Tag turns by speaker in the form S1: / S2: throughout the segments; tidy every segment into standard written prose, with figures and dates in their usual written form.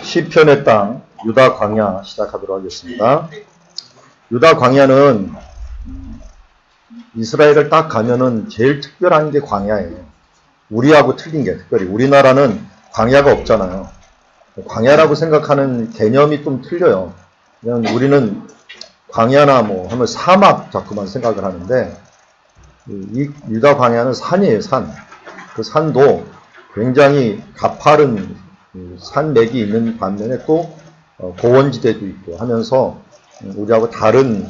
S1: 시편의 땅 유다 광야 시작하도록 하겠습니다. 유다 광야는 이스라엘을 딱 가면은 제일 특별한 게 광야예요. 우리하고 틀린 게 특별히 우리나라는 광야가 없잖아요. 광야라고 생각하는 개념이 좀 틀려요. 그냥 우리는 광야나 뭐 하면 사막 자꾸만 생각을 하는데 이 유다 광야는 산이에요. 산. 그 산도 굉장히 가파른 산맥이 있는 반면에 또 고원지대도 있고 하면서 우리하고 다른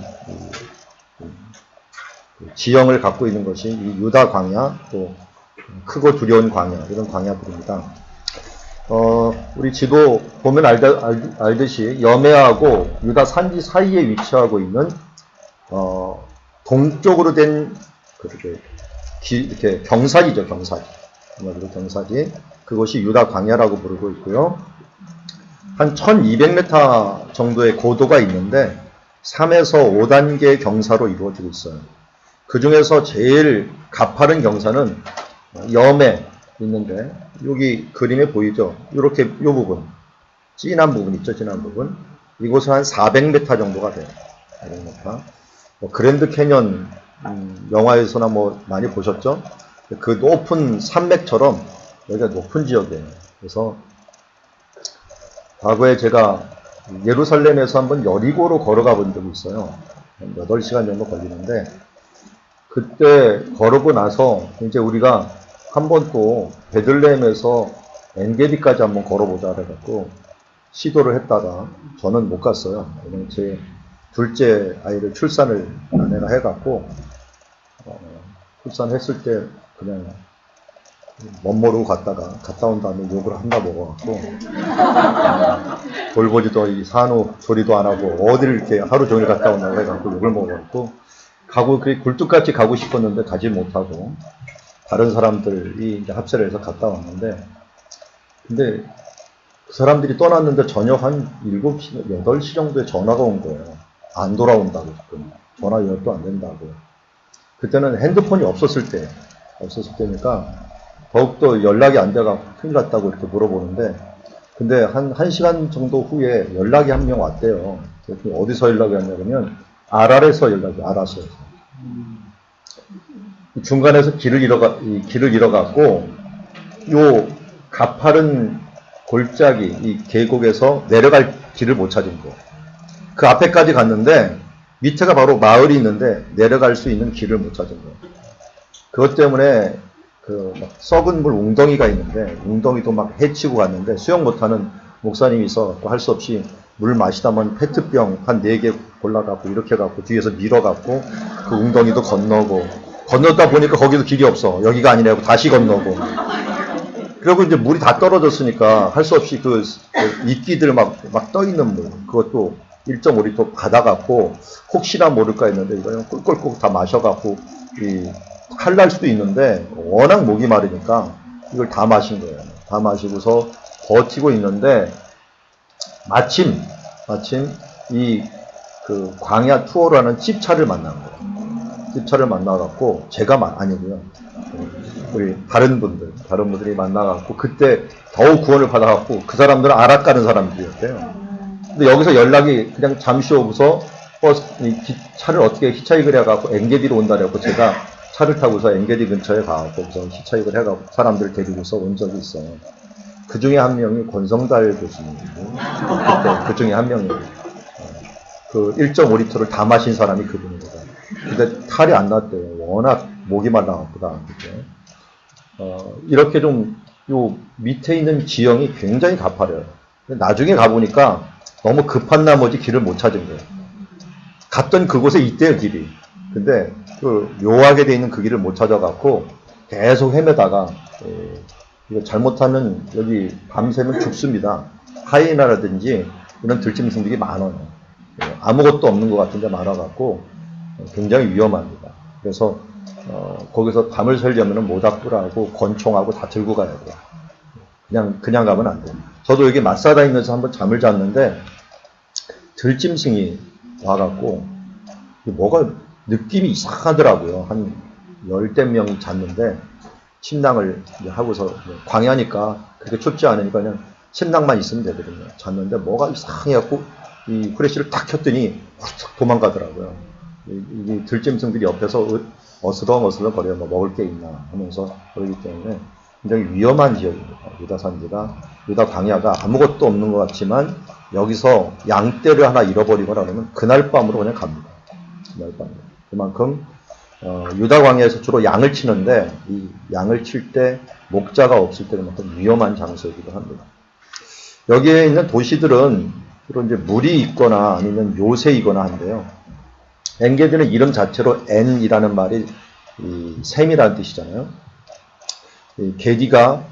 S1: 지형을 갖고 있는 것이 이 유다 광야, 또 크고 두려운 광야, 이런 광야들입니다. 우리 지도 보면 알듯이 여매하고 유다 산지 사이에 위치하고 있는 동쪽으로 된 이렇게 경사지죠, 경사지. 경사지. 그것이 유다 광야라고 부르고 있고요. 한 1200m 정도의 고도가 있는데 3에서 5단계 경사로 이루어지고 있어요. 그 중에서 제일 가파른 경사는 염에 있는데 여기 그림에 보이죠? 이렇게 이 부분, 진한 부분 있죠? 진한 부분. 이곳은 한 400m 정도가 돼요. 400m. 그랜드 캐년 영화에서나 뭐 많이 보셨죠? 그 높은 산맥처럼 여기가 높은 지역이에요. 그래서 과거에 제가 예루살렘에서 한번 여리고로 걸어가 본 적이 있어요. 한 8시간 정도 걸리는데 그때 걸어고 나서 이제 우리가 한번 또 베들레헴에서 엔게디까지 한번 걸어보자 해갖고 시도를 했다가 저는 못 갔어요. 왜냐면 제 둘째 아이를 출산을 아내가 해갖고 출산했을 때 그냥 멋모르고 갔다 온 다음에 욕을 한다 먹어갖고 돌보지도 이 산후 조리도 안 하고 어디를 이렇게 하루 종일 갔다 온다고 해갖고 욕을 먹어갖고 가고 그게 굴뚝같이 가고 싶었는데 가지 못하고 다른 사람들이 이제 합세를 해서 갔다 왔는데 근데 그 사람들이 떠났는데 저녁 한 7시, 8시 정도에 전화가 온 거예요. 안 돌아온다고 지금. 전화 연락도 안 된다고. 그때는 핸드폰이 없었을 때니까 더욱더 연락이 안 돼가 큰일 났다고 이렇게 물어보는데 근데 한 1시간 정도 후에 연락이 한 명 왔대요. 어디서 연락이 왔냐면 아랄에서 연락이 아라서 중간에서 길을 잃어갖고 요 가파른 골짜기 이 계곡에서 내려갈 길을 못 찾은 거예요. 그 앞에까지 갔는데 밑에가 바로 마을이 있는데 내려갈 수 있는 길을 못 찾은 거예요. 그것 때문에 그 막 썩은 물 웅덩이가 있는데 웅덩이도 막 헤치고 갔는데 수영 못하는 목사님이 있어갖고 할 수 없이 물 마시다 보면 페트병 한 4개 골라갖고 이렇게 갖고 뒤에서 밀어갖고 그 웅덩이도 건너다 보니까 거기도 길이 없어. 여기가 아니라고 다시 건너고. 그리고 이제 물이 다 떨어졌으니까 할 수 없이 그 이끼들 막 떠 있는 물 그것도 1.5리터 받아갖고 혹시나 모를까 했는데 이거 꿀꿀꿀 다 마셔갖고 칼날 수도 있는데 워낙 목이 마르니까 이걸 다 마신 거예요. 다 마시고서 버티고 있는데 마침 이 그 광야 투어라는 집차를 만난 거예요. 집차를 만나갖고 제가 아니고요. 우리 다른 분들이 만나갖고 그때 겨우 구원을 받아갖고 그 사람들은 아랍 가는 사람들이었대요. 근데 여기서 연락이 그냥 잠시 오고서 차를 어떻게 히치하이크를 해갖고 엔게디로 온다 그래갖고 제가 차를 타고서 엔게디 근처에 가갖고 히치하이크를 해갖고 사람들 데리고서 온 적이 있어요. 그 중에 한 명이 권성달 교수님이고 그때 그 중에 한 명이에요. 그 1.5리터를 다 마신 사람이 그분입니다. 근데 탈이 안 났대요. 워낙 목이 말라갖고 이렇게 좀 요 밑에 있는 지형이 굉장히 가파려요. 나중에 가보니까 너무 급한 나머지 길을 못 찾은 거예요. 갔던 그곳에 있대요, 길이. 근데 그 묘하게 돼 있는 그 길을 못 찾아갖고 계속 헤매다가 이거 잘못하면 여기 밤새면 죽습니다. 하이에나라든지 이런 들짐승들이 많아요. 아무것도 없는 것 같은데 많아갖고 굉장히 위험합니다. 그래서 거기서 밤을 새려면 모닥불하고 권총하고 다 들고 가야 돼요. 그냥 가면 안 돼요. 저도 여기 마사다임에서 한번 잠을 잤는데 들짐승이 와갖고 뭐가 느낌이 이상하더라고요. 한 10대 명이 잤는데 침낭을 하고서 광야니까 그렇게 춥지 않으니까 그냥 신랑만 있으면 되거든요. 잤는데 뭐가 이상해갖고 이 후레쉬를 탁 켰더니 훌쩍 도망가더라고요. 이 들짐승들이 옆에서 어슬렁어슬렁 거려요. 뭐 먹을 게 있나 하면서 그러기 때문에 굉장히 위험한 지역입니다. 유다산지가, 유다 광야가 아무것도 없는 것 같지만 여기서 양떼를 하나 잃어버리거나 그러면 그날 밤으로 그냥 갑니다. 그날 밤으로. 그만큼 유다 광야에서 주로 양을 치는데 이 양을 칠 때 목자가 없을 때 그만큼 위험한 장소이기도 합니다. 여기에 있는 도시들은 주로 이제 물이 있거나 아니면 요새이거나 한데요. 엔게디는 이름 자체로 엔이라는 말이 이 샘이라는 뜻이잖아요. 이 게디가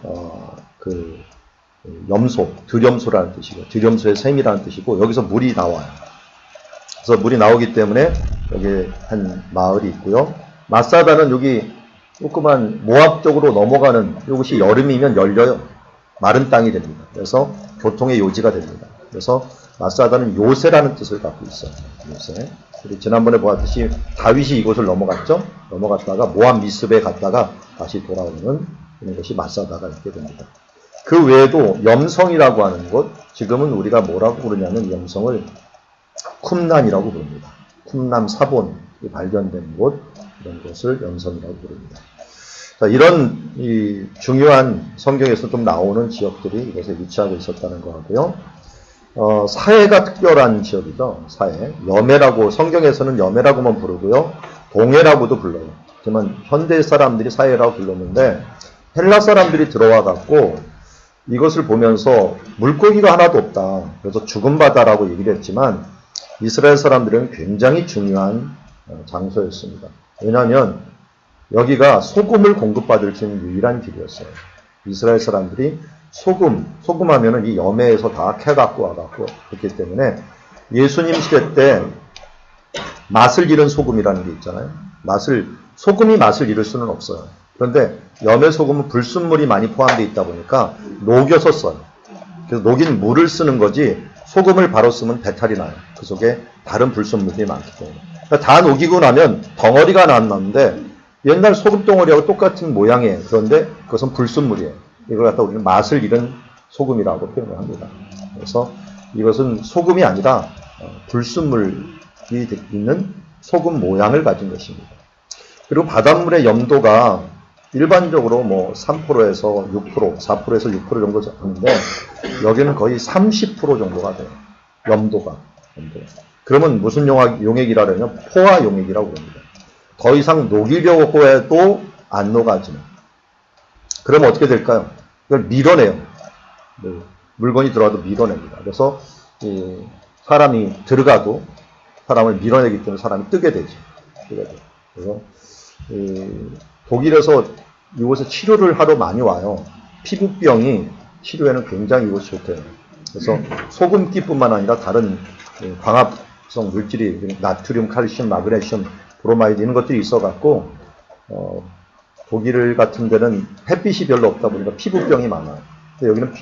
S1: 염소, 들염소라는 뜻이고, 들염소의 샘이라는 뜻이고, 여기서 물이 나와요. 그래서 물이 나오기 때문에 여기 한 마을이 있고요. 마사다는 여기 조그만 모압 쪽으로 넘어가는, 이것이 여름이면 열려요. 마른 땅이 됩니다. 그래서 교통의 요지가 됩니다. 그래서 마사다는 요새라는 뜻을 갖고 있어요. 요새. 우리 지난번에 보았듯이 다윗이 이곳을 넘어갔죠. 넘어갔다가 모압 미스베에 갔다가 다시 돌아오는 이런 것이 마사다가 있게 됩니다. 그 외에도 염성이라고 하는 곳, 지금은 우리가 뭐라고 부르냐면 염성을 쿰란이라고 부릅니다. 쿰란 사본이 발견된 곳, 이런 곳을 염성이라고 부릅니다. 자, 이런 이 중요한 성경에서 좀 나오는 지역들이 이곳에 위치하고 있었다는 거 하고요. 사해가 특별한 지역이죠. 사해. 여매라고, 성경에서는 여매라고만 부르고요. 동해라고도 불러요. 하지만 현대 사람들이 사해라고 불렀는데 헬라 사람들이 들어와 갖고 이것을 보면서 물고기가 하나도 없다. 그래서 죽은 바다라고 얘기를 했지만 이스라엘 사람들은 굉장히 중요한 장소였습니다. 왜냐하면 여기가 소금을 공급받을 수 있는 유일한 길이었어요. 이스라엘 사람들이 소금 하면은 이 여매에서 다 캐갖고 와갖고 그렇기 때문에 예수님 시대 때 맛을 잃은 소금이라는 게 있잖아요. 소금이 맛을 잃을 수는 없어요. 그런데 염의 소금은 불순물이 많이 포함되어 있다 보니까 녹여서 써요. 그래서 녹인 물을 쓰는 거지 소금을 바로 쓰면 배탈이 나요. 그 속에 다른 불순물들이 많기 때문에. 그러니까 다 녹이고 나면 덩어리가 나왔는데 옛날 소금 덩어리하고 똑같은 모양이에요. 그런데 그것은 불순물이에요. 이걸 갖다 우리는 맛을 잃은 소금이라고 표현을 합니다. 그래서 이것은 소금이 아니라 불순물이 있는 소금 모양을 가진 것입니다. 그리고 바닷물의 염도가 일반적으로 뭐 3%에서 6%, 4%에서 6% 정도 하는데 여기는 거의 30% 정도가 돼요. 염도가. 그러면 무슨 용액이라 그러냐면 포화 용액이라고 합니다. 더 이상 녹이려고 해도 안 녹아지는. 그러면 어떻게 될까요? 이걸 밀어내요. 물건이 들어와도 밀어냅니다. 그래서 사람이 들어가도 사람을 밀어내기 때문에 사람이 뜨게 되죠. 그래서 독일에서 이곳에 치료를 하러 많이 와요. 피부병이 치료에는 굉장히 이곳이 좋대요. 그래서 소금기뿐만 아니라 다른 광합성 물질이 나트륨, 칼슘, 마그네슘, 브로마이드 이런 것들이 있어갖고 독일 같은 데는 햇빛이 별로 없다 보니까 피부병이 많아요. 근데 여기는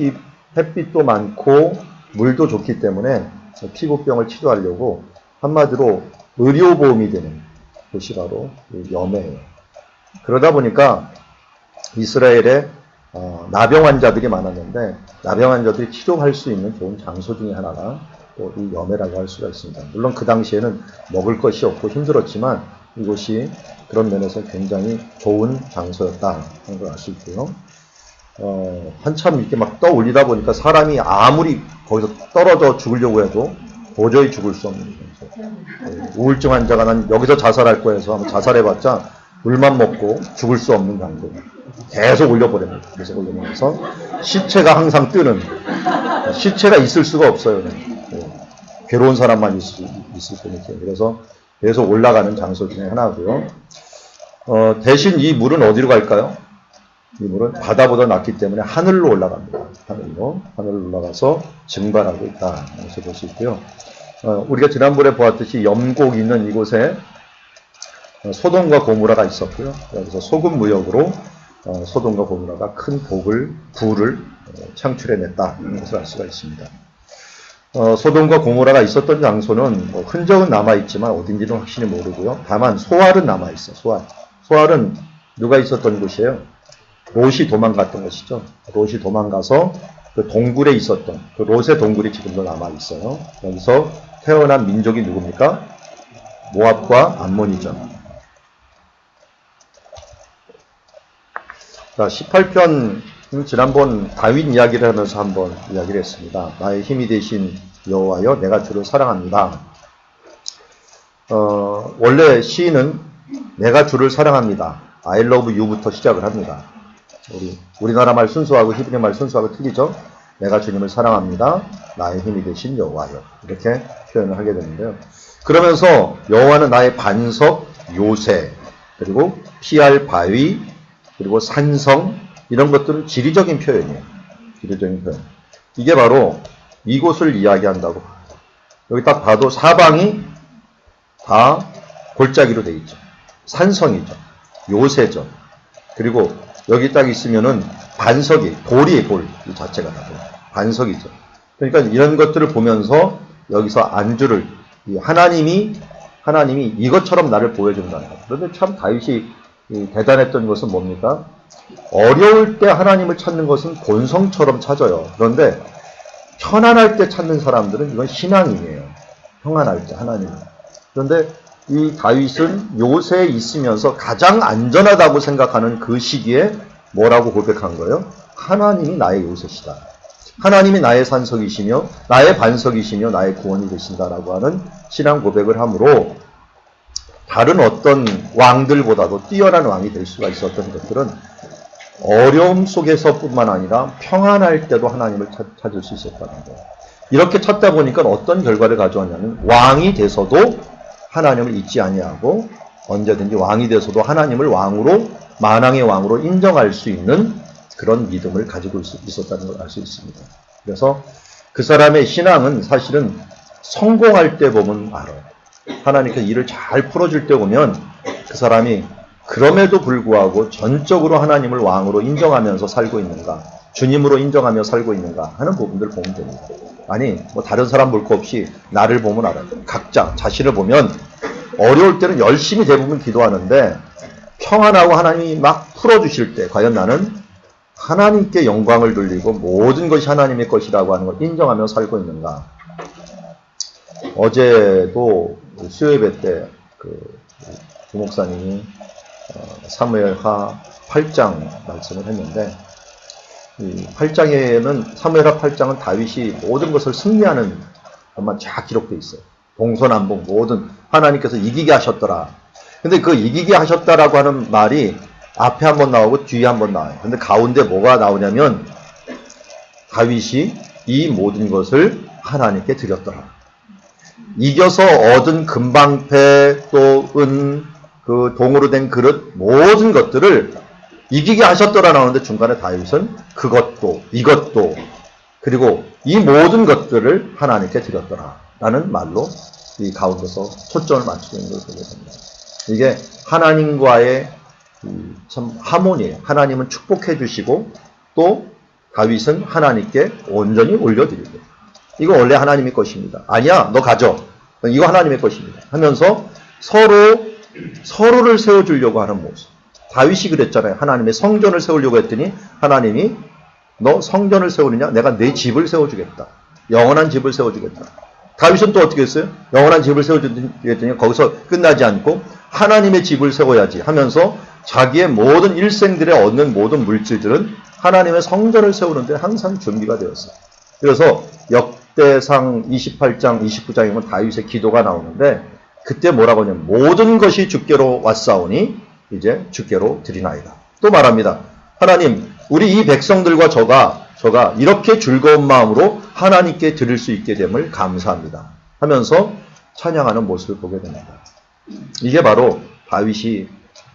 S1: 햇빛도 많고 물도 좋기 때문에 피부병을 치료하려고 한마디로 의료보험이 되는 곳이 바로 염해예요. 그러다 보니까 이스라엘에 나병 환자들이 많았는데 나병 환자들이 치료할 수 있는 좋은 장소 중에 하나가 또 이 염해라고 할 수가 있습니다. 물론 그 당시에는 먹을 것이 없고 힘들었지만 이곳이 그런 면에서 굉장히 좋은 장소였다 하는 걸 알 수 있고요. 한참 이렇게 막 떠올리다 보니까 사람이 아무리 거기서 떨어져 죽으려고 해도 도저히 죽을 수 없는 장소. 우울증 환자가 난 여기서 자살할 거야 해서 한번 자살해봤자 물만 먹고 죽을 수 없는 강도. 계속 올려버립니다. 계속 올려면서 시체가 항상 뜨는. 시체가 있을 수가 없어요. 괴로운 사람만 있을 뿐이죠. 그래서 계속 올라가는 장소 중에 하나고요. 대신 이 물은 어디로 갈까요? 이 물은 바다보다 낮기 때문에 하늘로 올라갑니다. 하늘로 올라가서 증발하고 있다. 이렇게 볼 수 있고요. 우리가 지난번에 보았듯이 염곡이 있는 이곳에 소돔과 고모라가 있었고요. 그래서 소금 무역으로 소돔과 고모라가 큰 불을 창출해냈다. 이런 것을 알 수가 있습니다. 소돔과 고모라가 있었던 장소는 흔적은 남아있지만 어딘지는 확실히 모르고요. 다만 소알은 남아있어요. 소알은 누가 있었던 곳이에요? 롯이 도망갔던 것이죠. 롯이 도망가서 그 동굴에 있었던 그 롯의 동굴이 지금도 남아 있어요. 여기서 태어난 민족이 누굽니까? 모압과 암몬이죠. 자, 18편 지난번 다윗 이야기를 하면서 한번 이야기를 했습니다. 나의 힘이 되신 여호와여, 내가 주를 사랑합니다. 원래 시인은 내가 주를 사랑합니다. I love you부터 시작을 합니다. 우리나라 말 순수하고 히브리 말 순수하고 틀리죠? 내가 주님을 사랑합니다. 나의 힘이 되신 여호와여. 이렇게 표현을 하게 되는데요. 그러면서 여호와는 나의 반석, 요새, 그리고 피할 바위, 그리고 산성, 이런 것들은 지리적인 표현이에요. 지리적인 표현. 이게 바로 이곳을 이야기한다고. 여기 딱 봐도 사방이 다 골짜기로 되어 있죠. 산성이죠. 요새죠. 그리고 여기 딱 있으면은 반석이, 돌이 돌, 이 자체가 다 반석이죠. 그러니까 이런 것들을 보면서 여기서 안주를, 하나님이 이것처럼 나를 보여준다는 것. 그런데 참 다윗이 대단했던 것은 뭡니까? 어려울 때 하나님을 찾는 것은 본성처럼 찾아요. 그런데 편안할 때 찾는 사람들은 이건 신앙이에요. 평안할 때 하나님. 그런데 이 다윗은 요새에 있으면서 가장 안전하다고 생각하는 그 시기에 뭐라고 고백한 거예요? 하나님이 나의 요새시다. 하나님이 나의 산석이시며 나의 반석이시며 나의 구원이 되신다라고 하는 신앙 고백을 함으로 다른 어떤 왕들보다도 뛰어난 왕이 될 수가 있었던 것들은 어려움 속에서뿐만 아니라 평안할 때도 하나님을 찾을 수 있었다는 거예요. 이렇게 찾다 보니까 어떤 결과를 가져왔냐면 왕이 돼서도 하나님을 잊지 아니하고 언제든지 왕이 돼서도 하나님을 왕으로, 만왕의 왕으로 인정할 수 있는 그런 믿음을 가지고 있었다는 걸 알 수 있습니다. 그래서 그 사람의 신앙은 사실은 성공할 때 보면 알아요. 하나님께서 일을 잘 풀어줄 때 보면 그 사람이 그럼에도 불구하고 전적으로 하나님을 왕으로 인정하면서 살고 있는가, 주님으로 인정하며 살고 있는가 하는 부분들을 보면 됩니다. 아니 뭐 다른 사람 볼 거 없이 나를 보면 알아요. 각자 자신을 보면 어려울 때는 열심히 대부분 기도하는데 평안하고 하나님이 막 풀어주실 때 과연 나는 하나님께 영광을 돌리고 모든 것이 하나님의 것이라고 하는 걸 인정하며 살고 있는가. 어제도 수요예배 때 그 목사님이 사무엘하 8장 말씀을 했는데, 이 8장에는, 사무엘하 8장은 다윗이 모든 것을 승리하는 것만 쫙 기록되어 있어요. 동서남북 모든 하나님께서 이기게 하셨더라. 근데 그 이기게 하셨다라고 하는 말이 앞에 한번 나오고 뒤에 한번 나와요. 근데 가운데 뭐가 나오냐면 다윗이 이 모든 것을 하나님께 드렸더라. 이겨서 얻은 금방패 또 은, 그 동으로 된 그릇 모든 것들을 이기게 하셨더라 나오는데 중간에 다윗은 그것도 이것도 그리고 이 모든 것들을 하나님께 드렸더라 라는 말로 이 가운데서 초점을 맞추고 있는 것을 보게 됩니다. 이게 하나님과의 참 하모니예요. 하나님은 축복해 주시고 또 다윗은 하나님께 온전히 올려드리고, 이거 원래 하나님의 것입니다. 아니야, 너 가져. 이거 하나님의 것입니다. 하면서 서로를 세워주려고 하는 모습. 다윗이 그랬잖아요. 하나님의 성전을 세우려고 했더니 하나님이 너 성전을 세우느냐? 내가 내 집을 세워주겠다. 영원한 집을 세워주겠다. 다윗은 또 어떻게 했어요? 영원한 집을 세워주겠더니 거기서 끝나지 않고 하나님의 집을 세워야지 하면서 자기의 모든 일생들에 얻는 모든 물질들은 하나님의 성전을 세우는데 항상 준비가 되었어요. 그래서 역대상 28장, 29장이면 다윗의 기도가 나오는데 그때 뭐라고 하냐면 모든 것이 주께로 왔사오니 이제 주께로 드리나이다. 또 말합니다. 하나님, 우리 이 백성들과 저가 이렇게 즐거운 마음으로 하나님께 드릴 수 있게 됨을 감사합니다 하면서 찬양하는 모습을 보게 됩니다. 이게 바로 다윗이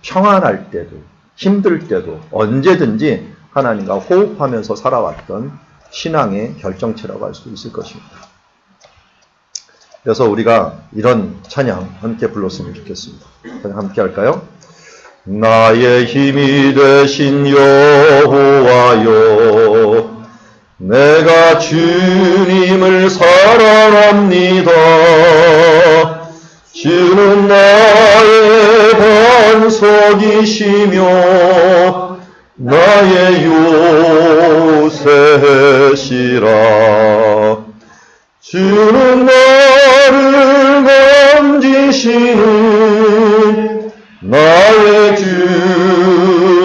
S1: 평안할 때도 힘들 때도 언제든지 하나님과 호흡하면서 살아왔던 신앙의 결정체라고 할 수 있을 것입니다. 그래서 우리가 이런 찬양 함께 불렀으면 좋겠습니다. 함께 할까요? 나의 힘이 되신 여호와여, 내가 주님을 사랑합니다. 주는 나의 반석이시며 나의 요새시니 것이라. 주는 나를 건지시는 나의 주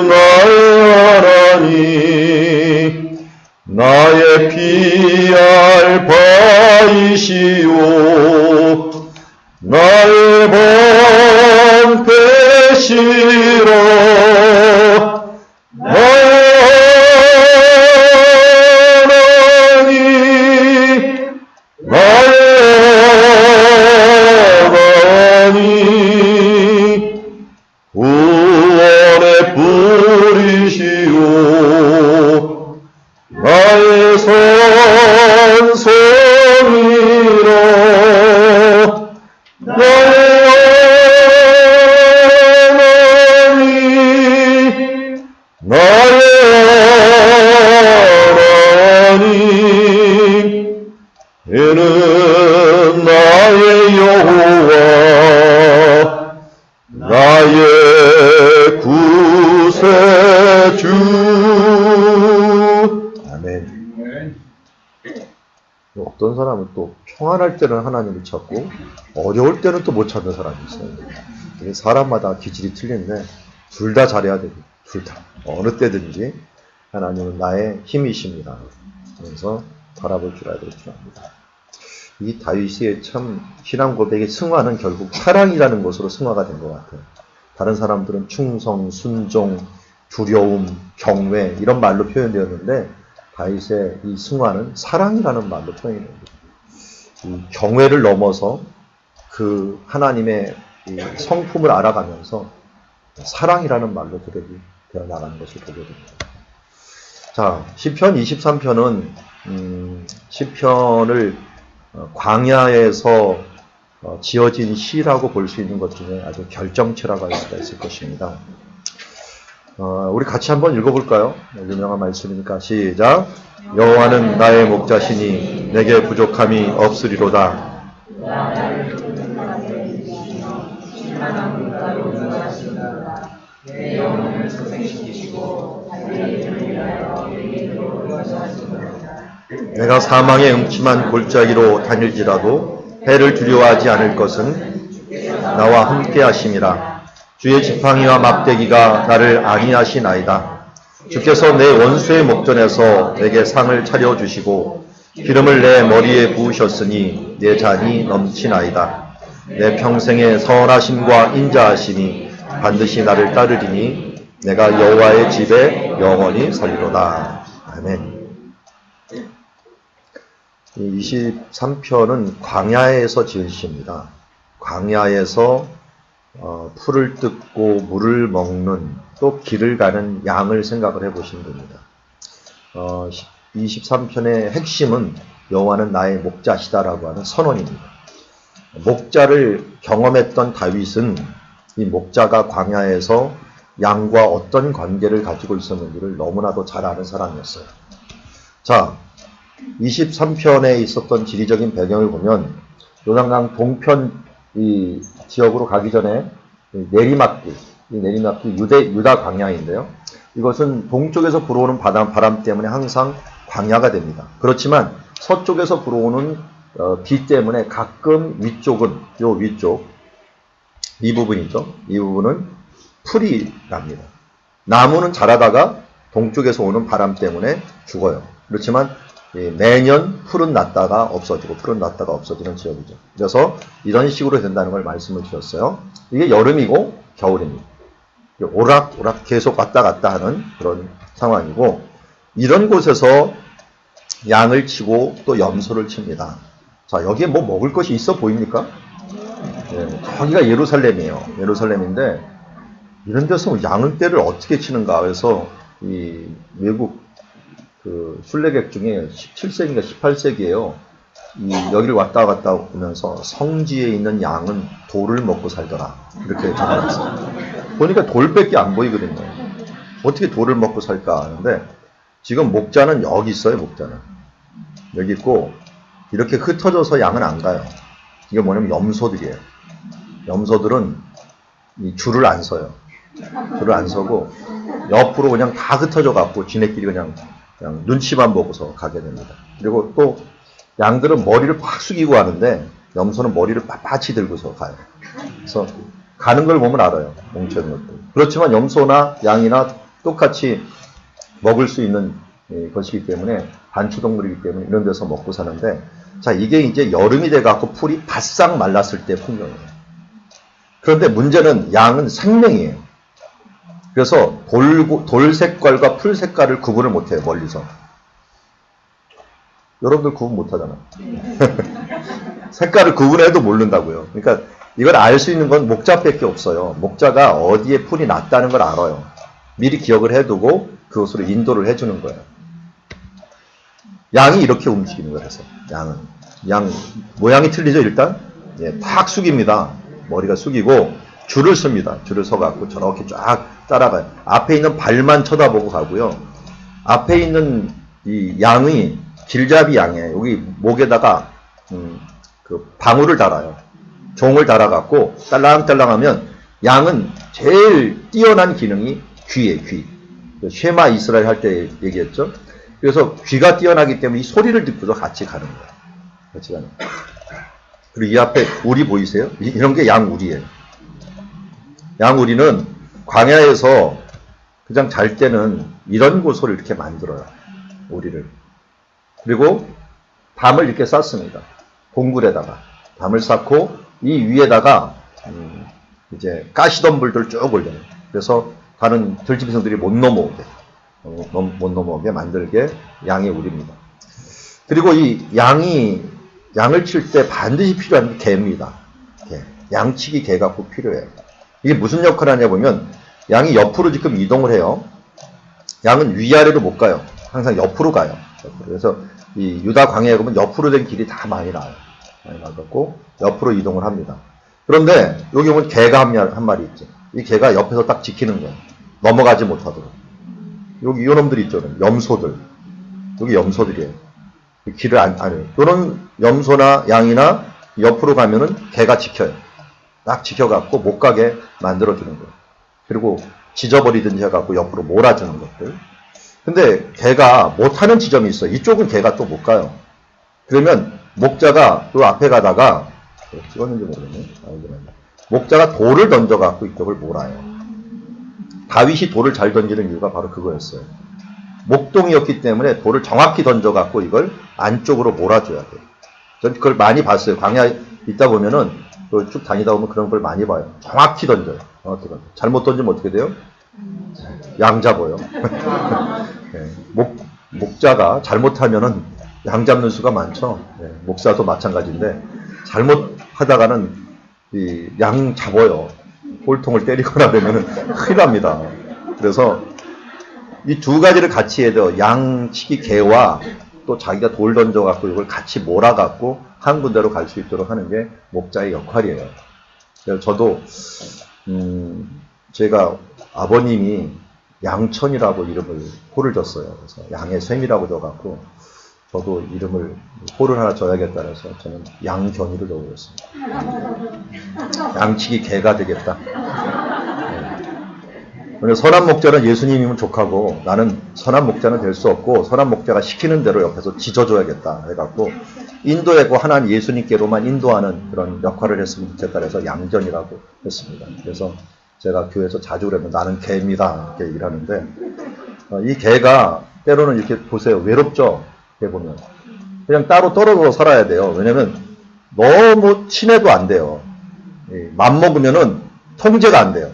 S1: 나의 하나님, 나의 피할 바이시오 나의 방패시라. 나의 하나님, 나의 하나님, 구원의 뿌리시오 나의 선성이라. 나의 하나님, 나의 하나님, 이는 나의 여호와 나의 구세주. 아멘. 어떤 사람은 또 평안할 때는 하나님을 찾고 어려울 때는 또 못 찾는 사람이 있어요. 사람마다 기질이 틀린데 둘 다 잘해야 됩니다. 둘 다. 어느 때든지 하나님은 나의 힘이십니다. 그래서 바라볼 줄 알아야 될 줄 압니다. 이 다윗의 참 신앙 고백의 승화는 결국 사랑이라는 것으로 승화가 된 것 같아요. 다른 사람들은 충성, 순종, 두려움, 경외 이런 말로 표현되었는데 다윗의 이 승화는 사랑이라는 말로 표현이 됩니다. 이 경외를 넘어서 그 하나님의 이 성품을 알아가면서 사랑이라는 말로 고백이 되어 나가는 것을 보게 됩니다. 자, 시편 23편은 시편을 광야에서 지어진 시라고 볼 수 있는 것 중에 아주 결정체라고 할 수가 있을 것입니다. 우리 같이 한번 읽어볼까요? 유명한 말씀이니까 시작. 여호와는 나의 목자시니 내게 부족함이 없으리로다. 내가 사망의 음침한 골짜기로 다닐지라도 해를 두려워하지 않을 것은 나와 함께 하심이라. 주의 지팡이와 막대기가 나를 안위하시나이다. 주께서 내 원수의 목전에서 내게 상을 차려주시고 기름을 내 머리에 부으셨으니 내 잔이 넘치나이다. 내 평생의 선하심과 인자하심이 반드시 나를 따르리니 내가 여호와의 집에 영원히 살리로다. 아멘. 23편은 광야에서 지은 시입니다. 광야에서 풀을 뜯고 물을 먹는 또 길을 가는 양을 생각을 해보시면 됩니다. 23편의 핵심은 여호와는 나의 목자시다라고 하는 선언입니다. 목자를 경험했던 다윗은 이 목자가 광야에서 양과 어떤 관계를 가지고 있었는지를 너무나도 잘 아는 사람이었어요. 자, 23편에 있었던 지리적인 배경을 보면 요단강 동편 이 지역으로 가기 전에 내리막길, 이 내리막길 유다 광야인데요. 이것은 동쪽에서 불어오는 바람 때문에 항상 광야가 됩니다. 그렇지만 서쪽에서 불어오는 비 때문에 가끔 위쪽은 요 위쪽 이 부분이죠. 이 부분은 풀이 납니다. 나무는 자라다가 동쪽에서 오는 바람 때문에 죽어요. 그렇지만 매년 풀은 났다가 없어지고 풀은 났다가 없어지는 지역이죠. 그래서 이런 식으로 된다는 걸 말씀을 드렸어요. 이게 여름이고 겨울입니다. 오락오락 계속 왔다 갔다 하는 그런 상황이고 이런 곳에서 양을 치고 또 염소를 칩니다. 자, 여기에 뭐 먹을 것이 있어 보입니까? 네, 저기가 예루살렘이에요. 예루살렘인데 이런 데서 양을 떼를 어떻게 치는가 해서 이 외국 그 순례객 중에 17세기인가 18세기에요. 여기를 왔다 갔다 오면서 성지에 있는 양은 돌을 먹고 살더라. 이렇게 적어놨어요. 보니까 돌밖에 안 보이거든요. 어떻게 돌을 먹고 살까 하는데 지금 목자는 여기 있어요. 목자는 여기 있고 이렇게 흩어져서 양은 안 가요. 이게 뭐냐면 염소들이에요. 염소들은 이 줄을 안 서요. 줄을 안 서고 옆으로 그냥 다 흩어져 갖고 지네끼리 그냥 그냥 눈치만 보고서 가게 됩니다. 그리고 또 양들은 머리를 팍 숙이고 가는데 염소는 머리를 빳빳이 들고서 가요. 그래서 가는 걸 보면 알아요. 뭉쳐있는 것들. 그렇지만 염소나 양이나 똑같이 먹을 수 있는 것이기 때문에 반추동물이기 때문에 이런 데서 먹고 사는데, 자, 이게 이제 여름이 돼갖고 풀이 바싹 말랐을 때 풍경이에요. 그런데 문제는 양은 생명이에요. 그래서 돌 색깔과 풀 색깔을 구분을 못해요, 멀리서. 여러분들 구분 못하잖아. 색깔을 구분해도 모른다고요. 그러니까 이걸 알 수 있는 건 목자밖에 없어요. 목자가 어디에 풀이 났다는 걸 알아요. 미리 기억을 해두고 그것으로 인도를 해주는 거예요. 양이 이렇게 움직이는 거예요. 그래서 양 모양이 틀리죠. 일단 팍 숙입니다. 머리가 숙이고 줄을 씁니다. 줄을 서갖고 저렇게 쫙 따라가요. 앞에 있는 발만 쳐다보고 가고요. 앞에 있는 이 양이 길잡이 양이에요. 여기 목에다가 그 방울을 달아요. 종을 달아갖고 딸랑딸랑하면, 양은 제일 뛰어난 기능이 귀에 귀. 쉐마 이스라엘 할 때 얘기했죠. 그래서 귀가 뛰어나기 때문에 이 소리를 듣고도 같이 가는 거예요. 같이 가는 거예요. 그리고 이 앞에 우리 보이세요? 이런 게 양우리예요. 양우리는 광야에서 그냥 잘 때는 이런 곳을 이렇게 만들어요. 우리를. 그리고 담을 이렇게 쌌습니다. 동굴에다가 담을 쌓고 이 위에다가 이제 가시덤불들 쭉 올려요. 그래서 다른 들짐승들이 못 넘어오게 만들게 양의 우리입니다. 그리고 이 양을 칠 때 반드시 필요한 게 개입니다. 개. 양치기 개가 꼭 필요해요. 이게 무슨 역할을 하냐 보면, 양이 옆으로 지금 이동을 해요. 양은 위아래로 못 가요. 항상 옆으로 가요. 그래서 이 유다 광야에 보면 옆으로 된 길이 다 많이 나와요. 많이 나갖고 옆으로 이동을 합니다. 그런데 여기 보면 개가 한 마리 있죠. 이 개가 옆에서 딱 지키는 거예요. 넘어가지 못하도록. 여기 이놈들 있죠. 염소들. 여기 염소들이에요. 길을 안 해요. 또는 염소나 양이나 옆으로 가면은 개가 지켜요. 딱 지켜갖고 못 가게 만들어주는 거예요. 그리고 지져버리든지 해갖고 옆으로 몰아주는 것들. 근데 개가 못하는 지점이 있어요. 이쪽은 개가 또 못 가요. 그러면 목자가 또 앞에 가다가, 찍었는지 모르겠네. 목자가 돌을 던져갖고 이쪽을 몰아요. 다윗이 돌을 잘 던지는 이유가 바로 그거였어요. 목동이었기 때문에 돌을 정확히 던져갖고 이걸 안쪽으로 몰아줘야 돼요. 전 그걸 많이 봤어요. 광야에 있다 보면은 쭉 다니다 보면 그런 걸 많이 봐요. 정확히 던져요. 정확히 던져요. 잘못 던지면 어떻게 돼요? 양 잡아요. 네. 목자가 잘못하면은 양 잡는 수가 많죠. 네. 목사도 마찬가지인데 잘못하다가는 이 양 잡아요. 꼴통을 때리거나 그러면은 큰일 납니다. 그래서 이 두 가지를 같이 해야 돼요. 양치기 개와 또 자기가 돌 던져갖고 이걸 같이 몰아갖고 한 군데로 갈 수 있도록 하는 게 목자의 역할이에요. 그래서 저도 제가 아버님이 양천이라고 이름을 호를 줬어요. 그래서 양의 샘이라고 줘갖고 저도 이름을 호를 하나 줘야겠다 해서 저는 양견이를 줘버렸습니다. 양치기 개가 되겠다. 네. 선한 목자는 예수님이면 족하고 나는 선한 목자는 될 수 없고 선한 목자가 시키는 대로 옆에서 지져줘야겠다 해갖고 인도하고 하나님 예수님께로만 인도하는 그런 역할을 했으면 좋겠다 해서 양전이라고 했습니다. 그래서 제가 교회에서 자주 그러면 나는 개입니다 이렇게 얘기를 하는데, 이 개가 때로는 이렇게 보세요. 외롭죠? 개 보면 그냥 따로 떨어져 살아야 돼요. 왜냐면 너무 친해도 안 돼요. 맘먹으면은 통제가 안 돼요.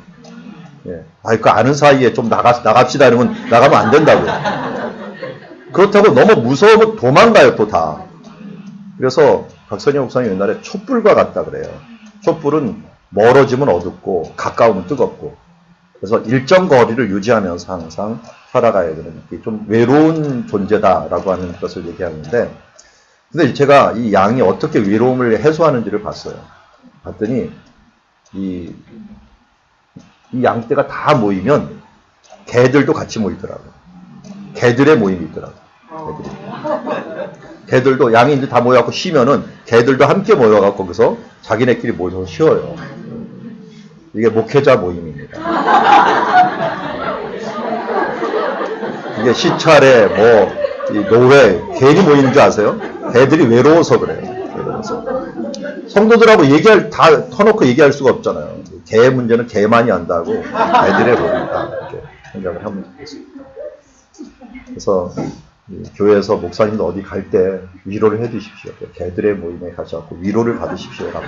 S1: 그 아는 사이에 좀 나갑시다 이러면 나가면 안 된다고요. 그렇다고 너무 무서우면 도망가요, 또 다. 그래서 박선영 목사님 옛날에 촛불과 같다 그래요. 촛불은 멀어지면 어둡고 가까우면 뜨겁고, 그래서 일정 거리를 유지하면서 항상 살아가야 되는 좀 외로운 존재다라고 하는 것을 얘기하는데, 근데 제가 이 양이 어떻게 외로움을 해소하는지를 봤어요. 봤더니 이 양떼가 다 모이면 개들도 같이 모이더라고요. 개들의 모임이 있더라고요. 개들도 양이 이제 다 모여갖고 쉬면은 개들도 함께 모여갖고 거기서 자기네끼리 모여서 쉬어요. 이게 목회자 모임입니다. 이게 시찰에 이 노회 괜히 모이는 줄 아세요? 애들이 외로워서 그래요. 외로워서. 성도들하고 다 터놓고 얘기할 수가 없잖아요. 개 문제는 개만이 안다고 애들의 모임이다 이렇게 생각을 하면 좋겠습니다. 그래서 교회에서 목사님도 어디 갈 때 위로를 해주십시오. 개들의 모임에 가셔서 위로를 받으십시오라고.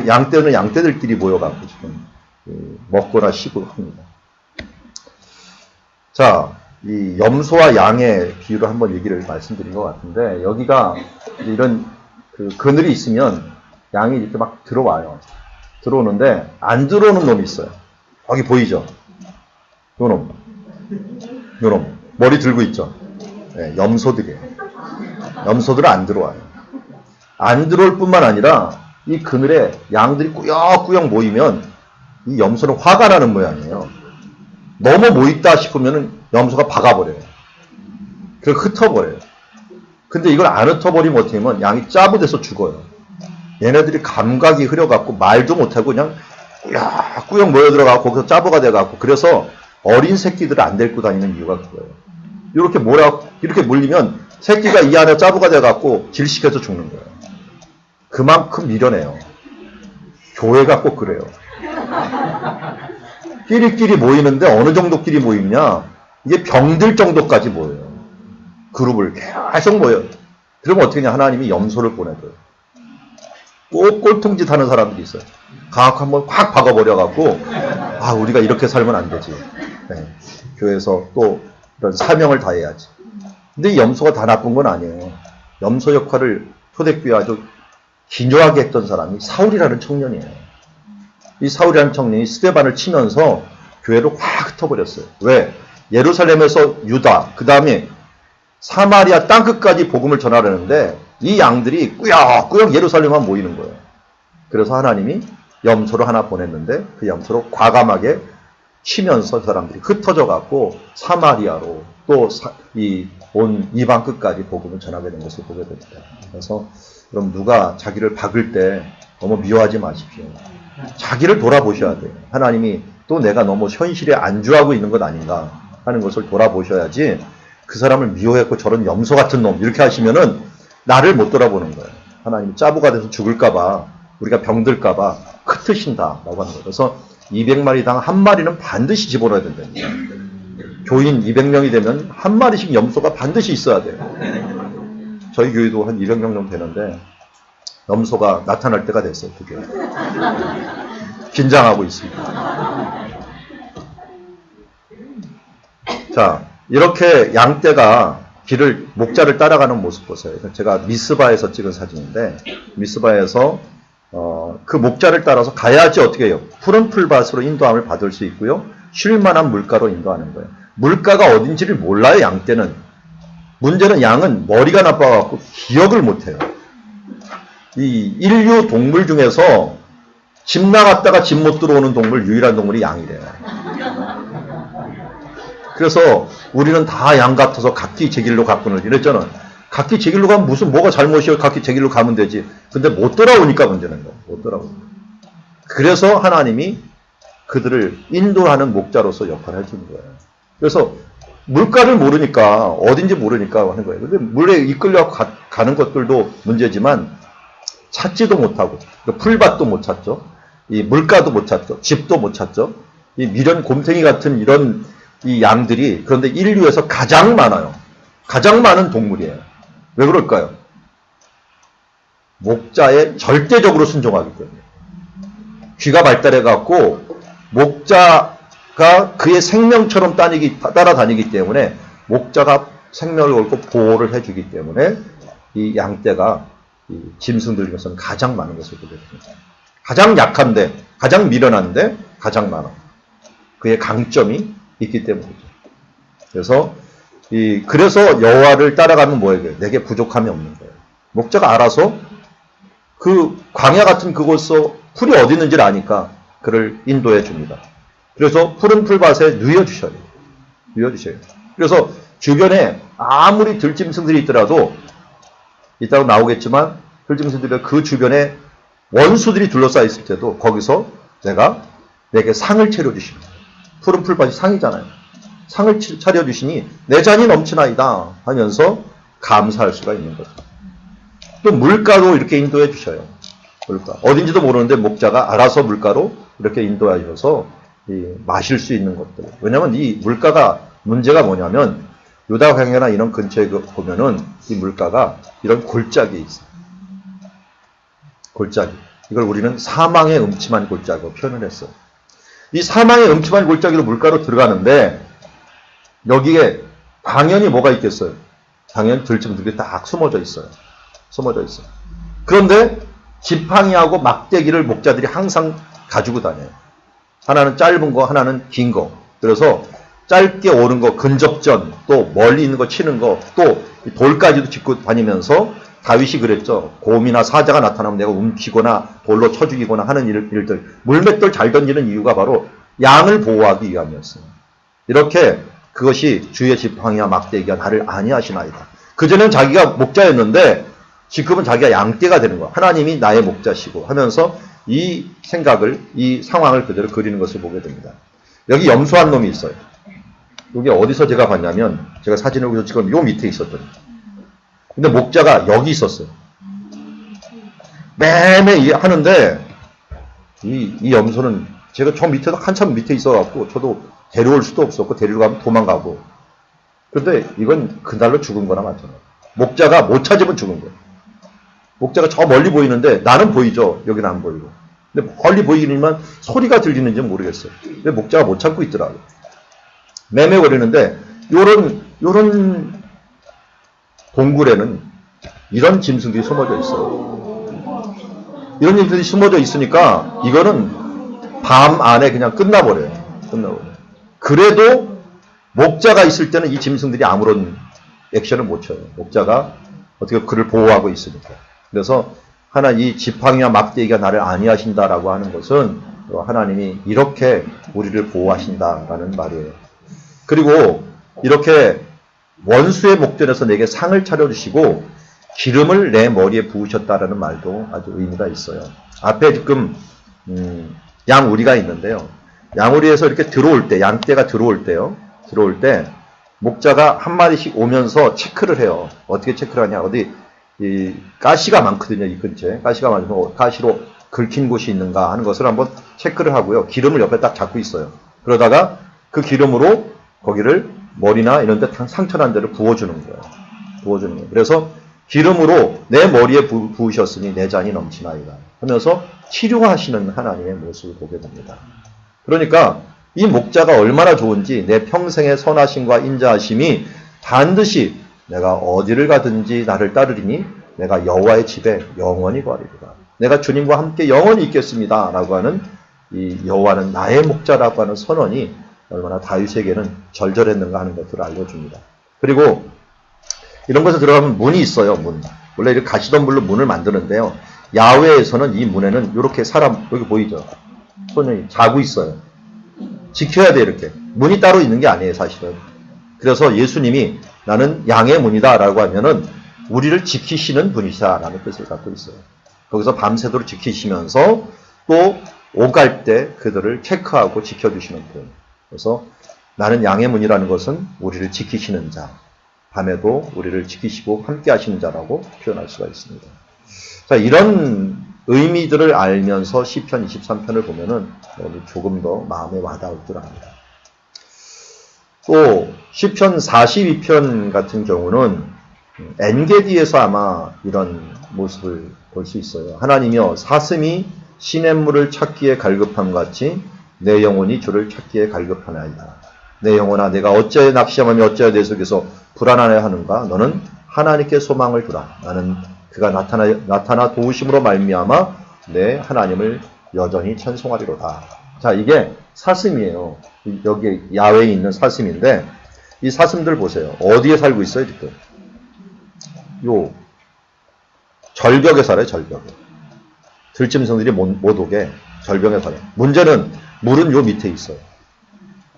S1: 양떼는 양떼들끼리 모여갖고 지금 먹거나 쉬고 합니다. 자, 이 염소와 양의 비유를 한번 얘기를 말씀드린 것 같은데, 여기가 이런 그늘이 있으면 양이 이렇게 막 들어와요. 들어오는데 안 들어오는 놈이 있어요. 여기 보이죠? 요놈 머리 들고 있죠? 네, 염소들이에요. 염소들은 안 들어와요. 안 들어올 뿐만 아니라 이 그늘에 양들이 꾸역꾸역 모이면 이 염소는 화가 나는 모양이에요. 너무 모있다 싶으면 염소가 박아버려요. 그래서 흩어버려요. 근데 이걸 안 흩어버리면 어떻게 하면 양이 짜부돼서 죽어요. 얘네들이 감각이 흐려갖고 말도 못하고 그냥 꾸역꾸역 모여들어가고 거기서 짜부가 돼갖고, 그래서 어린 새끼들을 안 데리고 다니는 이유가 그거예요. 이렇게 물리면 새끼가 이 안에 짜부가 돼갖고 질식해서 죽는 거예요. 그만큼 미련해요. 교회가 꼭 그래요. 끼리끼리 모이는데 어느 정도끼리 모이냐? 이게 병들 정도까지 모여요. 그룹을 계속 모여요. 그러면 어떻게 하냐? 하나님이 염소를 보내줘요. 꼭 꼴통짓 하는 사람들이 있어요. 가갖고 한번 확 박아버려갖고, 우리가 이렇게 살면 안 되지. 네. 교회에서 또 이런 사명을 다해야지. 근데 이 염소가 다 나쁜 건 아니에요. 염소 역할을 초대교회 아주 기묘하게 했던 사람이 사울이라는 청년이에요. 이 사울이라는 청년이 스데반을 치면서 교회를 확 흩어버렸어요. 왜? 예루살렘에서 유다, 그 다음에 사마리아 땅끝까지 복음을 전하려는데 이 양들이 꾸역꾸역 예루살렘만 모이는 거예요. 그래서 하나님이 염소를 하나 보냈는데 그 염소로 과감하게 치면서 사람들이 흩어져 갖고 사마리아로 또 온 이방 끝까지 복음을 전하게 된 것을 보게 됩니다. 그래서 그럼 누가 자기를 박을 때 너무 미워하지 마십시오. 자기를 돌아보셔야 돼요. 하나님이 또 내가 너무 현실에 안주하고 있는 것 아닌가 하는 것을 돌아보셔야지, 그 사람을 미워했고 저런 염소 같은 놈 이렇게 하시면은 나를 못 돌아보는 거예요. 하나님이 짜부가 돼서 죽을까봐, 우리가 병들까봐 흩으신다라고 하는 거예요. 그래서 200마리당 한 마리는 반드시 집어넣어야 된답니다. 교인 200명이 되면 한 마리씩 염소가 반드시 있어야 돼요. 저희 교회도 한 200명 정도 되는데 염소가 나타날 때가 됐어요. 그게 긴장하고 있습니다. 자, 이렇게 양떼가 목자를 따라가는 모습 보세요. 제가 미스바에서 찍은 사진인데, 미스바에서 그 목자를 따라서 가야지 어떻게 해요? 푸른 풀밭으로 인도함을 받을 수 있고요. 쉴 만한 물가로 인도하는 거예요. 물가가 어딘지를 몰라요, 양떼는. 문제는 양은 머리가 나빠갖고 기억을 못해요. 이 인류 동물 중에서 집 나갔다가 집 못 들어오는 동물, 유일한 동물이 양이래요. 그래서 우리는 다 양 같아서 각기 제 길로 갔구나 이랬잖아. 각기 제 길로 가면 뭐가 잘못이요? 각기 제 길로 가면 되지. 근데 못 돌아오니까 문제는 거야. 못 돌아오니까. 그래서 하나님이 그들을 인도하는 목자로서 역할을 해주는 거예요. 그래서 물가를 모르니까, 어딘지 모르니까 하는 거예요. 근데 물에 이끌려 가는 것들도 문제지만 찾지도 못하고, 풀밭도 못 찾죠. 이 물가도 못 찾죠. 집도 못 찾죠. 이 미련 곰탱이 같은 이런 이 양들이, 그런데 인류에서 가장 많아요. 가장 많은 동물이에요. 왜 그럴까요? 목자에 절대적으로 순종하기 때문에. 귀가 발달해갖고 목자가 그의 생명처럼 따라다니기 때문에, 목자가 생명을 걸고 보호를 해주기 때문에 이 양떼가 이 짐승들 중에서는 가장 많은 것을 보게 됩니다. 가장 약한데, 가장 미련한데 가장 많아. 그의 강점이 있기 때문이죠. 그래서 여호와를 따라가면 뭐예요? 내게 부족함이 없는 거예요. 목자가 알아서 그 광야 같은 그곳에서 풀이 어디 있는지를 아니까 그를 인도해 줍니다. 그래서 푸른 풀밭에 누워주셔요. 그래서 주변에 아무리 들짐승들이 있더라도, 이따가 나오겠지만 들짐승들이 그 주변에 원수들이 둘러싸여 있을 때도 거기서 내게 상을 차려주십니다. 푸른 풀밭이 상이잖아요. 상을 차려주시니 내 잔이 넘치나이다 하면서 감사할 수가 있는 거죠. 또 물가로 이렇게 인도해 주셔요. 물가. 어딘지도 모르는데 목자가 알아서 물가로 이렇게 인도해 줘서 마실 수 있는 것들. 왜냐하면 이 물가가 문제가 뭐냐면 유다강이나 이런 근처에 보면은 이 물가가 이런 골짜기에 있어요. 골짜기. 이걸 우리는 사망의 음침한 골짜기로 표현을 했어요. 이 사망의 음침한 골짜기로 물가로 들어가는데 여기에 당연히 뭐가 있겠어요? 당연히 들짐들이 딱 숨어져 있어요. 숨어져 있어요. 그런데 지팡이하고 막대기를 목자들이 항상 가지고 다녀요. 하나는 짧은 거, 하나는 긴 거. 그래서 짧게 오는 거, 근접전, 또 멀리 있는 거 치는 거, 또 돌까지도 짚고 다니면서 다윗이 그랬죠. 곰이나 사자가 나타나면 내가 움키거나 돌로 쳐 죽이거나 하는 일들. 물맷돌 잘 던지는 이유가 바로 양을 보호하기 위함이었어요. 이렇게 그것이 주의 지팡이와 막대기가 나를 아니하시나이다. 그전에는 자기가 목자였는데 지금은 자기가 양떼가 되는 거야. 하나님이 나의 목자시고 하면서 이 생각을, 이 상황을 그대로 그리는 것을 보게 됩니다. 여기 염소한 놈이 있어요. 여기 어디서 제가 봤냐면 제가 사진을 보여서 지금 요 밑에 있었거든요. 근데 목자가 여기 있었어요. 매매 하는데 이 염소는 제가 저 밑에서 한참 밑에 있어갖고 저도 데려올 수도 없었고 데리러 가면 도망가고. 그런데 이건 그날로 죽은 거나 마찬가지예요. 목자가 못 찾으면 죽은 거예요. 목자가 저 멀리 보이는데 나는 보이죠. 여기는 안 보이고. 근데 멀리 보이기만 소리가 들리는지 모르겠어요. 근데 목자가 못 찾고 있더라고요. 매매거리는데 요런 동굴에는 이런 짐승들이 숨어져 있어요. 이런 짐승들이 숨어져 있으니까 이거는 밤 안에 그냥 끝나버려요. 그래도 목자가 있을 때는 이 짐승들이 아무런 액션을 못 쳐요. 목자가 어떻게 그를 보호하고 있으니까. 그래서 하나 이 지팡이와 막대기가 나를 아니하신다라고 하는 것은 하나님이 이렇게 우리를 보호하신다라는 말이에요. 그리고 이렇게 원수의 목전에서 내게 상을 차려주시고 기름을 내 머리에 부으셨다라는 말도 아주 의미가 있어요. 앞에 지금 양우리가 있는데요. 양우리에서 이렇게 들어올 때, 양떼가 들어올 때요. 들어올 때 목자가 한 마리씩 오면서 체크를 해요. 어떻게 체크를 하냐? 어디 이 가시가 많거든요. 이 근처에 가시가 많으면 가시로 긁힌 곳이 있는가 하는 것을 한번 체크를 하고요. 기름을 옆에 딱 잡고 있어요. 그러다가 그 기름으로 거기를 머리나 이런 데 상처난 데를 부어주는 거예요. 부어주는 거예요. 그래서 기름으로 내 머리에 부으셨으니 내 잔이 넘치나이다 하면서 치료하시는 하나님의 모습을 보게 됩니다. 그러니까 이 목자가 얼마나 좋은지 내 평생의 선하심과 인자하심이 반드시 내가 어디를 가든지 나를 따르리니 내가 여호와의 집에 영원히 거하리로다. 내가 주님과 함께 영원히 있겠습니다. 라고 하는 이 여호와는 나의 목자라고 하는 선언이 얼마나 다윗에게는 절절했는가 하는 것들을 알려줍니다. 그리고 이런 것에 들어가면 문이 있어요. 문. 원래 이렇게 가시덤불로 문을 만드는데요. 야외에서는 이 문에는 이렇게 사람 여기 보이죠? 손이 자고 있어요. 지켜야 돼 이렇게. 문이 따로 있는 게 아니에요 사실은. 그래서 예수님이 나는 양의 문이다 라고 하면은 우리를 지키시는 분이시다 라는 뜻을 갖고 있어요. 거기서 밤새도록 지키시면서 또 오갈 때 그들을 체크하고 지켜주시는 분. 그래서 나는 양의 문이라는 것은 우리를 지키시는 자, 밤에도 우리를 지키시고 함께 하시는 자라고 표현할 수가 있습니다. 자, 이런 의미들을 알면서 시편 23편을 보면은 조금 더 마음에 와닿을 줄 압니다. 또 시편 42편 같은 경우는 엔게디에서 아마 이런 모습을 볼 수 있어요. 하나님이여 사슴이 시냇물을 찾기에 갈급함 같이 내 영혼이 주를 찾기에 갈급하나이다. 내 영혼아 내가 어찌하여 낙심하며 어찌하여 내 속에서 불안하여 하는가. 너는 하나님께 소망을 두라. 나는 그가 나타나 도우심으로 말미암아 내 하나님을 여전히 찬송하리로다. 자, 이게 사슴이에요. 여기 야외에 있는 사슴인데 이 사슴들 보세요. 어디에 살고 있어요 지금? 요 절벽에 살아요. 절벽에. 들짐승들이 못 오게 절벽에 살아요. 문제는 물은 요 밑에 있어요.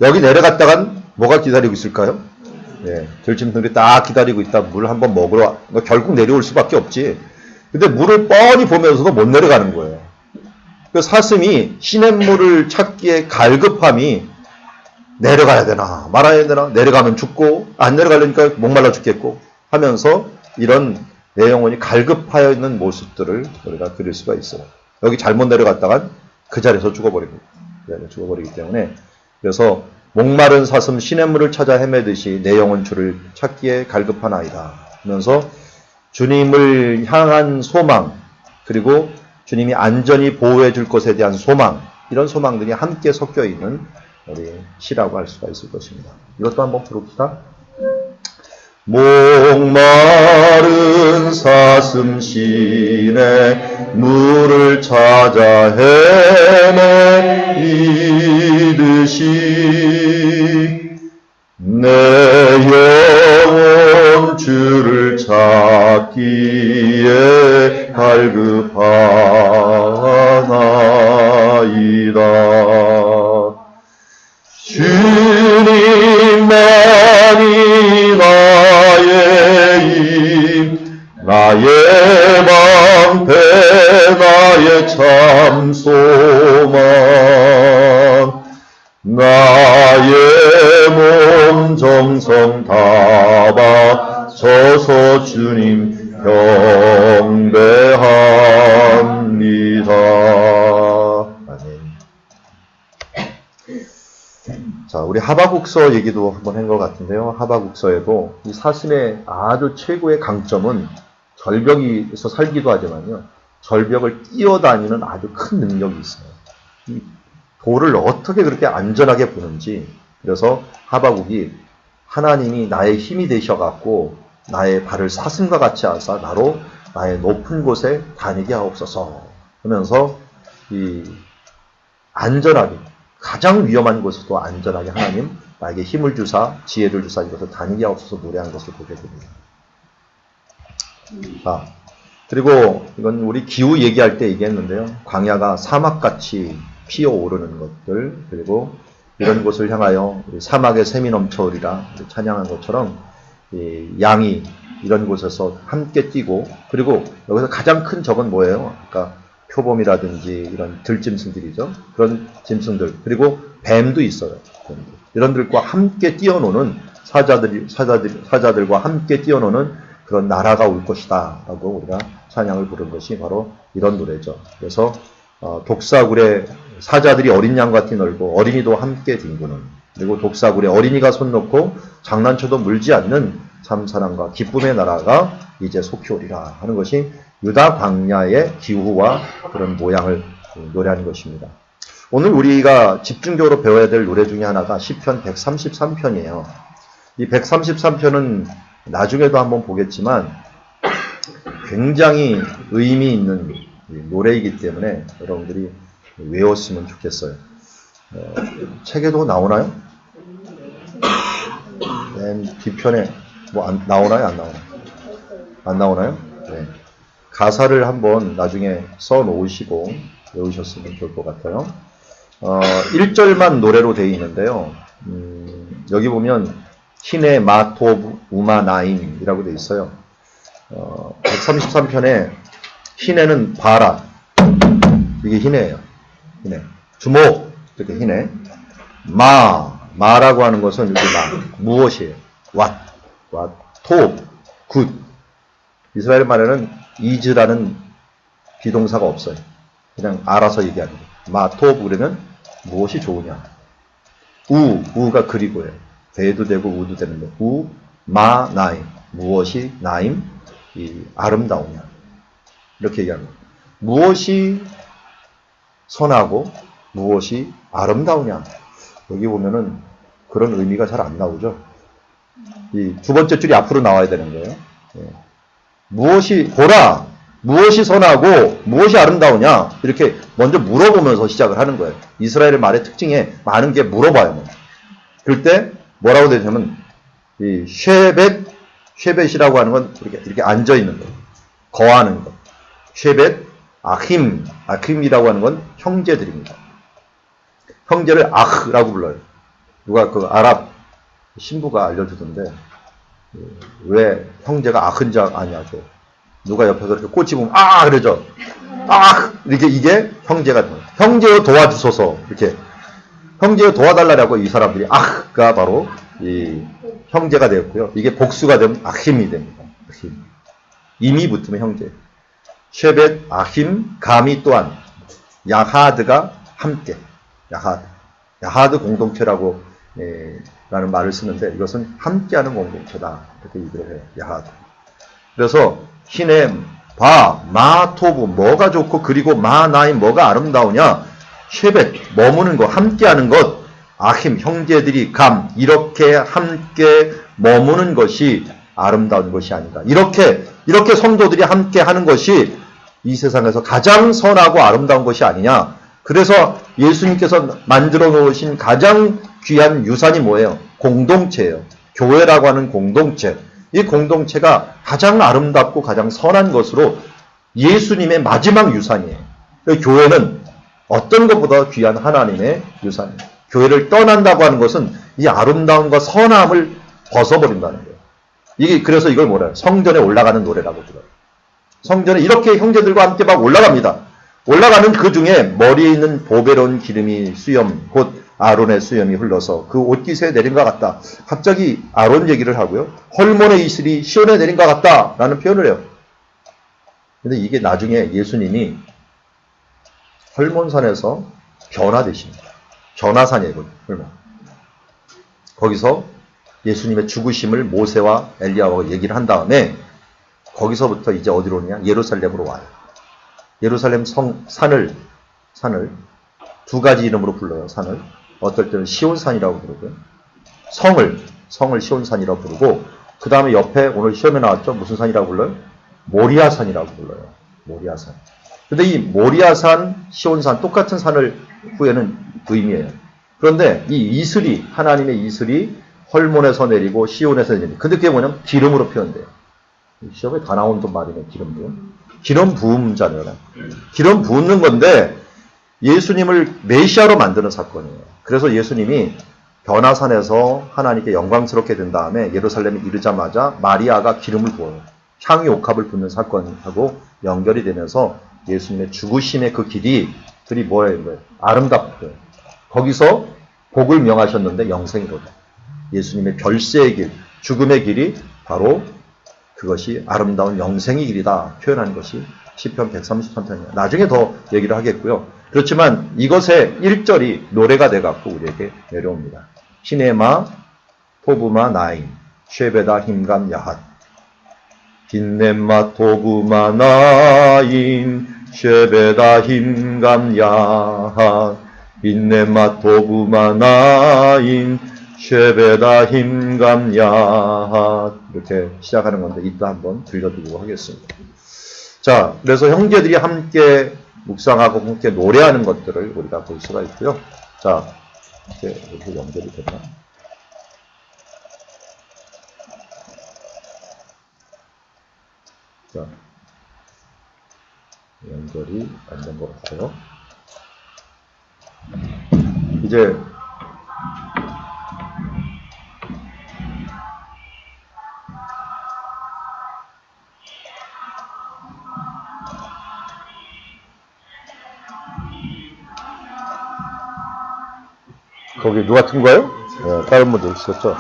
S1: 여기 내려갔다간 뭐가 기다리고 있을까요? 네, 들짐승들이 딱 기다리고 있다. 물 한번 먹으러 결국 내려올 수밖에 없지. 근데 물을 뻔히 보면서도 못 내려가는 거예요. 그 사슴이 시냇물을 찾기에 갈급함이 내려가야 되나 말아야 되나, 내려가면 죽고 안 내려가려니까 목말라 죽겠고 하면서 이런 내 영혼이 갈급하여 있는 모습들을 우리가 그릴 수가 있어요. 여기 잘못 내려갔다간 그 자리에서 죽어버리기 때문에, 그래서 목마른 사슴 시냇물을 찾아 헤매듯이 내 영혼 주를 찾기에 갈급하나이다 하면서 주님을 향한 소망, 그리고 주님이 안전히 보호해 줄 것에 대한 소망, 이런 소망들이 함께 섞여 있는 우리 시라고 할 수가 있을 것입니다. 이것도 한번 부릅시다. 목마른 사슴 시내 물을 찾아 헤매이듯이 내 영혼 주를 찾기에 갈급하나이다. 주님만이 나의 힘, 나의 방패, 나의 참 소망, 나의 몸 정성 다 바쳐서 주님 경배합니다. 아멘. 자, 우리 하박국서 얘기도 한번 한 것 같은데요. 하박국서에도 이 사슴의 아주 최고의 강점은 절벽에서 살기도 하지만요, 절벽을 뛰어다니는 아주 큰 능력이 있어요. 이 돌을 어떻게 그렇게 안전하게 보는지. 그래서 하박국이 하나님이 나의 힘이 되셔갖고 나의 발을 사슴과 같이 하사 나로 나의 높은 곳에 다니게 하옵소서 하면서 이 안전하게, 가장 위험한 곳에서도 안전하게 하나님 나에게 힘을 주사 지혜를 주사 이것을 다니게 하옵소서 노래한 것을 보게 됩니다. 자, 그리고 이건 우리 기후 얘기할 때 얘기했는데요. 광야가 사막같이 피어오르는 것들, 그리고 이런 곳을 향하여 사막에 샘이 넘쳐오리라 찬양한 것처럼 이 양이 이런 곳에서 함께 뛰고, 그리고 여기서 가장 큰 적은 뭐예요? 아까 표범이라든지 이런 들짐승들이죠. 그런 짐승들, 그리고 뱀도 있어요. 이런들과 함께 뛰어노는 사자들과 함께 뛰어노는 그런 나라가 올 것이다 라고 우리가 찬양을 부른 것이 바로 이런 노래죠. 그래서 독사굴에 사자들이 어린 양같이 놀고 어린이도 함께 뒹구는, 그리고 독사굴에 어린이가 손 놓고 장난쳐도 물지 않는 참 사랑과 기쁨의 나라가 이제 속히 오리라 하는 것이 유다 광야의 기후와 그런 모양을 노래하는 것입니다. 오늘 우리가 집중적으로 배워야 될 노래 중에 하나가 시편 133편이에요. 이 133편은 나중에도 한번 보겠지만 굉장히 의미 있는 노래이기 때문에 여러분들이 외웠으면 좋겠어요. 책에도 나오나요? 맨 뒤편에 뭐 나오나요? 안 나오나요? 안 나오나요? 네. 가사를 한번 나중에 써 놓으시고 외우셨으면 좋을 것 같아요. 1절만 노래로 되어 있는데요. 여기 보면 히네 마토브 우마나임이라고 되어 있어요. 133편에 히네는 봐라, 이게 히네예요. 히네. 주목, 이렇게 히네. 마라고 하는 것은 이렇게 무엇이에요? 토, 굿. 이스라엘 말에는 이즈라는 비동사가 없어요. 그냥 알아서 얘기합니다. 마토 그러면 무엇이 좋으냐. 우가 그리고예요. 대도 되고 우도 되는데 나임, 무엇이 나임, 이 아름다우냐. 이렇게 얘기합니다. 무엇이 선하고 무엇이 아름다우냐. 여기 보면은 그런 의미가 잘 안 나오죠. 이 두 번째 줄이 앞으로 나와야 되는 거예요. 보라, 무엇이 선하고 무엇이 아름다우냐, 이렇게 먼저 물어보면서 시작을 하는 거예요. 이스라엘의 말의 특징에 많은 게 물어봐요. 그럴 때 뭐라고 되냐면 이 쉐벳이라고 하는 건 이렇게 앉아 있는 거, 거하는 거. 쉐벳, 아힘이라고 하는 건 형제들입니다. 형제를 아흐라고 불러요. 누가 그 아랍 신부가 알려주던데, 왜 형제가 아흔자 아니냐고. 누가 옆에서 이렇게 꽃이 보면 그러죠. 이게 형제가 됩니다. 형제여 도와주소서, 이렇게 형제 도와달라고 이 사람들이 아흐가 바로 이 형제가 되었고요. 이게 복수가 되면 아힘이 됩니다. 아힘. 임이 붙으면 형제. 쉐벳, 아힘, 감이 또한 야하드가 함께. 야하드. 야하드 공동체라고 라는 말을 쓰는데 이것은 함께하는 공동체다. 이렇게 얘기를 해요. 야하드. 그래서 히넴, 바, 마, 토부 뭐가 좋고 그리고 마, 나임 뭐가 아름다우냐? 쉐벳 머무는 것, 함께하는 것, 아힘 형제들이 감 이렇게 함께 머무는 것이 아름다운 것이 아닌가. 이렇게 성도들이 함께하는 것이 이 세상에서 가장 선하고 아름다운 것이 아니냐. 그래서 예수님께서 만들어 놓으신 가장 귀한 유산이 뭐예요? 공동체예요. 교회라고 하는 공동체. 이 공동체가 가장 아름답고 가장 선한 것으로 예수님의 마지막 유산이에요. 교회는 어떤 것보다 귀한 하나님의 유산이에요. 교회를 떠난다고 하는 것은 이 아름다움과 선함을 벗어버린다는 거예요. 그래서 이걸 뭐래요? 성전에 올라가는 노래라고 들어요. 성전에 이렇게 형제들과 함께 막 올라갑니다. 올라가는 그 중에 머리에 있는 보배로운 기름이 수염, 곧 아론의 수염이 흘러서 그 옷깃에 내린 것 같다. 갑자기 아론 얘기를 하고요. 헐몬의 이슬이 시온에 내린 것 같다. 라는 표현을 해요. 근데 이게 나중에 예수님이 헐몬산에서 변화되십니다. 변화산이에요. 헐몬. 거기서 예수님의 죽으심을 모세와 엘리야와 얘기를 한 다음에 거기서부터 이제 어디로 오느냐? 예루살렘으로 와요. 예루살렘 산을 두 가지 이름으로 불러요. 산을. 어떨 때는 시온산이라고 부르고요. 성을 시온산이라고 부르고 그 다음에 옆에 오늘 시험에 나왔죠. 무슨 산이라고 불러요? 모리아산이라고 불러요. 모리아산. 근데 이 모리아산, 시온산 똑같은 산을 후에는 의미해요. 그런데 이 이슬이 하나님의 이슬이 헐몬에서 내리고 시온에서 내리고 근데 그게 뭐냐면 기름으로 표현돼요. 시험에 다 나온 말이네. 기름 부음. 기름 부음자녀라. 기름 부는 건데 예수님을 메시아로 만드는 사건이에요. 그래서 예수님이 변화산에서 하나님께 영광스럽게 된 다음에 예루살렘에 이르자마자 마리아가 기름을 부어요. 향유 옥합을 붓는 사건하고 연결이 되면서 예수님의 죽으심의 그 길이 뭐예요? 아름답고요. 거기서 복을 명하셨는데 영생이로다. 예수님의 별세의 길, 죽음의 길이 바로 그것이 아름다운 영생의 길이다 표현하는 것이 시편 133편이에요. 나중에 더 얘기를 하겠고요. 그렇지만 이것의 1절이 노래가 돼갖고 우리에게 내려옵니다. 히네마, 토부마, 나임, 쉐베다, 힘감, 야핫. 힌네마, 토부마, 나임, 쉐베다, 힘감, 야핫. 힌네마, 토부마, 나임, 쉐베다, 힘감, 야핫. 이렇게 시작하는 건데 이따 한번 들려드리도록 하겠습니다. 자, 그래서 형제들이 함께 묵상하고 함께 노래하는 것들을 우리가 볼 수가 있고요. 자, 이렇게 연결이 됐나? 자, 연결이 안 된 것 같아요. 이제 거기 누가 튼 거예요? 다른 분들 있었죠?